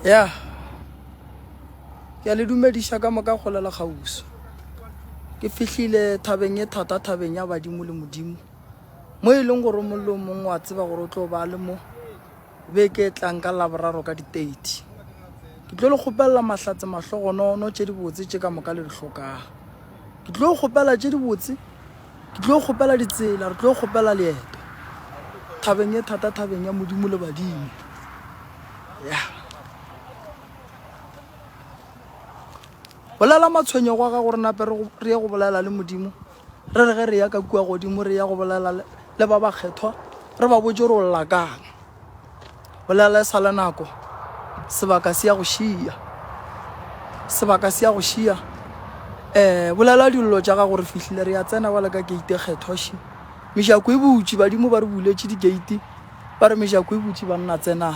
Ya ke le dumedisha ka moka golela gauso ke fihlile thabeng e thata thabeng ya badimo le modimo mo e leng gore mollo mongwe wa tseba gore o tlo ba le mo be ke tlang ka laboraro ka di30 ke tlo le gopela mahlatse mahlogonono tše di botse tše ka moka le di hlokang ke tlo gopela tše di botse ke tlo gopela ditsela re tlo gopela leeto thabeng e thata thabeng ya modimo le badimo ya bolela matshwenyego ga gore nape re ye go bolela le modimo re re ge re ya ka kua godimo re ya go bolela le ba ba kgethwa re ba botse gore o lla kang bolela e sa le nako sebaka se ya go šia bolela dillo tša ga gore fihlile re ya tsena ba le ka gate kgethwa shi mešako e butši badimo ba re buletše di-gate ba re mešako e butši ba nna tsena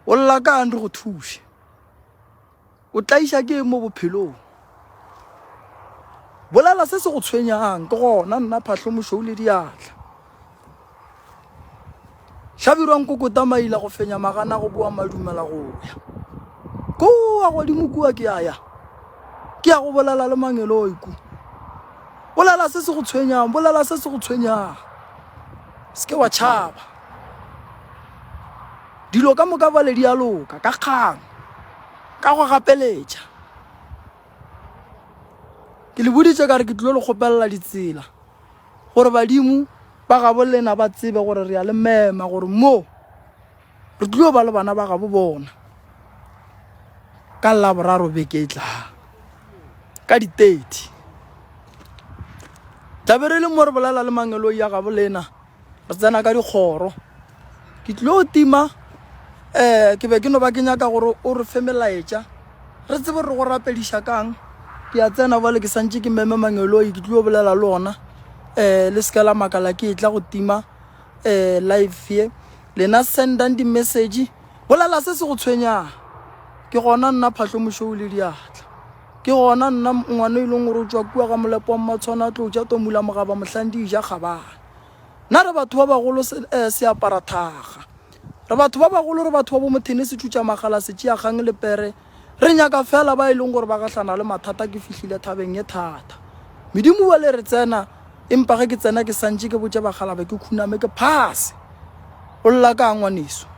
o lla kang re go thuše o tlaiša ke mo bophelong bolela se se go tshwenyang ke gona nna phahlo mošou le diatla hlabirwang kokota maila go fenya magana go boa madumela go ya kua godimo kua ke aya ke ya go bolela le mangeloiku bolela se se go tshwenyang se ke wa tšhaba dilo ka moka ba le di a loka ka kgang ka go gapeletša ke le boditše ka re ke tlilo le kgopelela ditsela gore badimo ba gabo lena ba tsebe gore re ya le mema gore mo re tlilo ba le bana ba gabo bona ka laboraro beke e tlang ka di30 tlabe re le mo re bolela le mangeloi ya gabo lena re tsena ka dikgoro ke tlilo tima ke be ke no ba ke nyaka gore o re fe melaetša re tsebe re go rapediša kang ke ya tsena bale ke santše ke meme mangeloi ke tlilo bolela le ona le seka la makala ke tla go tima live ye lena sendang di-message bolela se se go tshwenyang ke gona nna phahlo mošou le diatla ke gona nna ngwane e leng gore o tswa kua ga molepo wa mmatshwana tlo tša tomula mogaba mohlang di ja kgabane nna re batho ba bagolo se apara thaga re batho ba bagolo re batho ba bo mothene se thutša magala se tšea kgang le pere re nyaka fela ba e leng gore ba gahlana le mathata ke fihlile thabeng e thata medimo ba le re tsena empa ge ke tsena ke santše ke botse bagala be ke khuname ke phase o lla ka ngwaneso